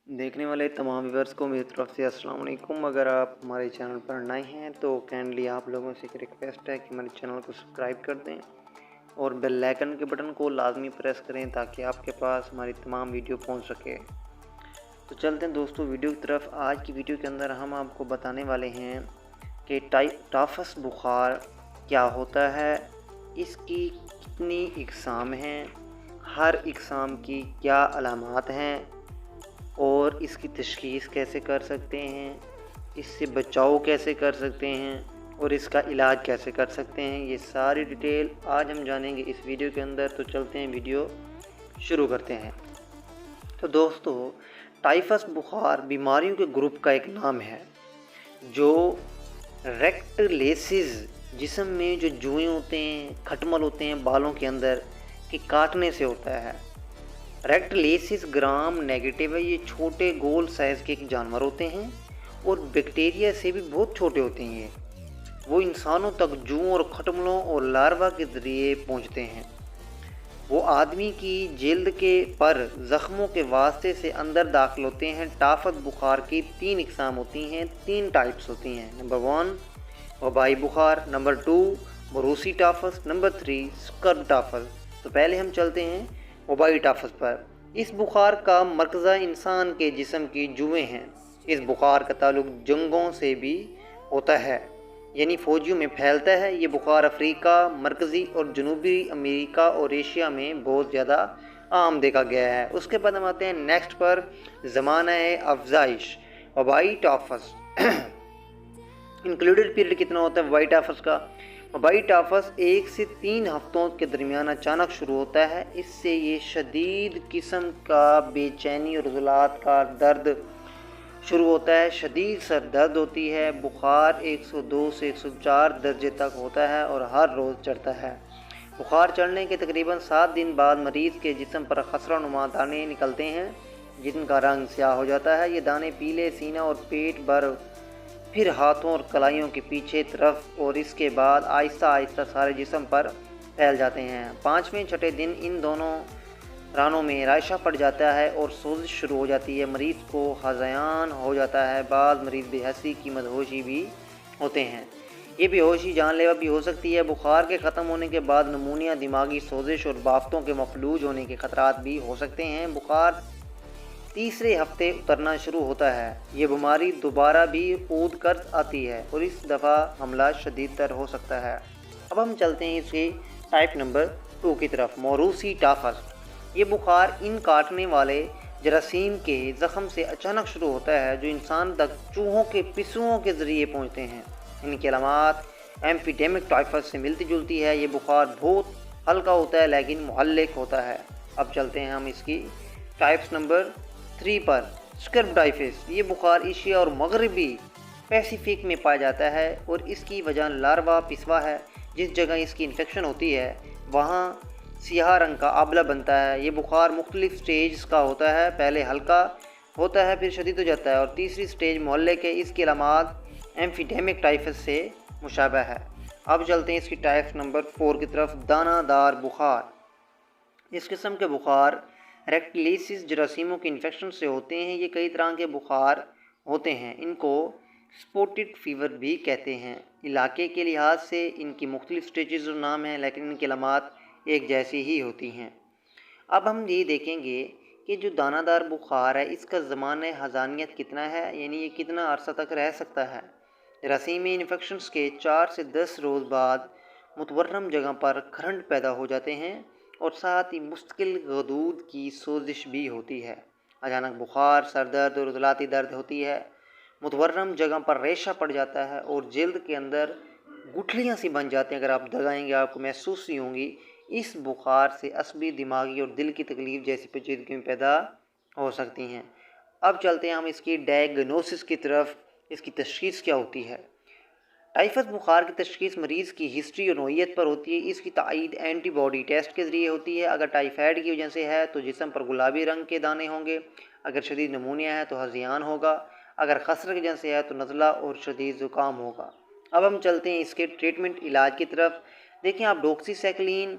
देखने वाले तमाम व्यूअर्स को मेरी तरफ से अस्सलाम वालेकुम। अगर आप हमारे चैनल पर नए हैं तो काइंडली आप लोगों से एक रिक्वेस्ट है कि हमारे चैनल को सब्सक्राइब कर दें और बेल आइकन के बटन को लाजमी प्रेस करें ताकि आपके पास हमारी तमाम वीडियो पहुंच सके। तो चलते हैं दोस्तों वीडियो की तरफ। आज की वीडियो के अंदर हम आपको बताने वाले हैं कि टाइफस बुखार क्या होता है, इसकी कितनी इकसाम हैं, हर इकसाम की क्या अलामात हैं और इसकी तशख़ीस कैसे कर सकते हैं, इससे बचाव कैसे कर सकते हैं और इसका इलाज कैसे कर सकते हैं, ये सारी डिटेल आज हम जानेंगे इस वीडियो के अंदर। तो चलते हैं वीडियो शुरू करते हैं। तो दोस्तों, टाइफस बुखार बीमारियों के ग्रुप का एक नाम है जो रेक्टलेसिस जिस्म में जो जुएँ होते हैं, खटमल होते हैं बालों के अंदर के काटने से होता है। रेक्टलेसिस ग्राम नेगेटिव है। ये छोटे गोल साइज़ के एक जानवर होते हैं और बैक्टीरिया से भी बहुत छोटे होते हैं। ये वो इंसानों तक जुओं और खटमलों और लार्वा के ज़रिए पहुंचते हैं। वो आदमी की जल्द के पर ज़ख्मों के वास्ते से अंदर दाखिल होते हैं। टाफस बुखार की 3 इकसाम होती हैं, 3 टाइप्स होती हैं। नंबर 1 वबाई बुखार, नंबर 2 बरूसी टाफस, नंबर 3 स्कर्ब टाफस। तो पहले हम चलते हैं वबाई टाफस पर। इस बुखार का मरकज़ा इंसान के जिस्म की जुएँ हैं। इस बुखार का ताल्लुक जंगों से भी होता है, यानी फ़ौजियों में फैलता है। ये बुखार अफ्रीका, मरकज़ी और जनूबी अमेरिका और एशिया में बहुत ज़्यादा आम देखा गया है। उसके बाद हम आते हैं नेक्स्ट पर, ज़माना अफजाइश वबाई टाफस। इंक्लूडेड पीरियड कितना होता है वबाई टाफस का? वबाई टाफस 1 से 3 हफ्तों के दरमियान अचानक शुरू होता है। इससे ये शदीद किस्म का बेचैनी और उज़लात का दर्द शुरू होता है। शदीद सर दर्द होती है। बुखार 102 से 104 दर्जे तक होता है और हर रोज़ चढ़ता है। बुखार चढ़ने के तकरीबन 7 दिन बाद मरीज़ के जिस्म पर खसरा नुमा दाने निकलते हैं जिनका रंग स्याह हो जाता है। ये दाने पीले, सीना और पेट भर, फिर हाथों और कलाइयों के पीछे तरफ और इसके बाद आहिस्ता आहिस्ता सारे जिस्म पर फैल जाते हैं। 5वें छठे दिन इन दोनों रानों में रायशा पड़ जाता है और सोजिश शुरू हो जाती है। मरीज़ को हज़यान हो जाता है। बाद मरीज़ बेहसी की मदहोशी भी होते हैं। ये बेहोशी जानलेवा भी हो सकती है। बुखार के ख़त्म होने के बाद नमूनिया, दिमागी सोजिश और बाफ्तों के मफलूज होने के ख़तरात भी हो सकते हैं। बुखार 3रे हफ्ते उतरना शुरू होता है। ये बीमारी दोबारा भी कूद कर आती है और इस दफ़ा हमला शदीद तर हो सकता है। अब हम चलते हैं इसके टाइप नंबर 2 की तरफ, मौरूसी टाफस। ये बुखार इन काटने वाले जरासीम के ज़ख़म से अचानक शुरू होता है जो इंसान तक चूहों के पिस्सुओं के ज़रिए पहुँचते हैं। इनकी अलामात एम्फीडेमिक टाइफस से मिलती जुलती है। ये बुखार बहुत हल्का होता है लेकिन मुहल्लिक होता है। अब चलते हैं हम इसकी टाइप्स नंबर 3 पर, स्कर्ब टाइफस। ये बुखार एशिया और मगरबी पैसिफिक में पाया जाता है और इसकी वजह लार्वा पिस्वा है। जिस जगह इसकी इन्फेक्शन होती है वहाँ सियाह रंग का आबला बनता है। ये बुखार मुख्तलिफ स्टेज का होता है। पहले हल्का होता है, फिर शदीद हो जाता है और तीसरी स्टेज मोहल्ले के। इसकी अलामात एम्फीडेमिक टाइफस से मुशाबह है। अब चलते हैं इसकी टाइप नंबर 4 की तरफ, दानादार बुखार। इस किस्म के बुखार रेक्टलेसिस जरासीमों के इन्फेक्शन से होते हैं। ये कई तरह के बुखार होते हैं। इनको स्पॉटेड फीवर भी कहते हैं। इलाके के लिहाज से इनकी मुख्तलिफ स्टेजेस और नाम हैं लेकिन इनकी अलामात एक जैसी ही होती हैं। अब हम ये देखेंगे कि जो दानादार बुखार है इसका ज़माना हज़ानियत कितना है, यानी ये कितना अरसा तक रह सकता है। जरासीमी इन्फेक्शंस के 4 से 10 रोज़ बाद मुतवर्रम जगह पर खरंड पैदा हो जाते हैं और साथ ही मुस्तकिल गदूद की सोजिश भी होती है। अचानक बुखार, सर दर्द और उज़लाती दर्द होती है। मुतवर्रम जगह पर रेशा पड़ जाता है और जल्द के अंदर गुठलियाँ सी बन जाती हैं। अगर आप दगाएंगे आपको महसूस ही होंगी। इस बुखार से असबी, दिमागी और दिल की तकलीफ़ जैसी पेचीदगियाँ पैदा हो सकती हैं। अब चलते हैं हम इसकी डायग्नोसिस की तरफ। इसकी तशख़ीस क्या होती है? टाइफस बुखार की तशख़ीस मरीज़ की हिस्ट्री और नोयत पर होती है। इसकी तायीद एंटीबॉडी टेस्ट के ज़रिए होती है। अगर टाइफाइड की वजह से है तो जिस्म पर गुलाबी रंग के दाने होंगे। अगर शदीद नमूनिया है तो हज़यान होगा। अगर खसरा की वजह से है तो नज़ला और शदीद ज़ुकाम होगा। अब हम चलते हैं इसके ट्रीटमेंट इलाज की तरफ। देखें आप, डॉक्सीसाइक्लिन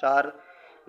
4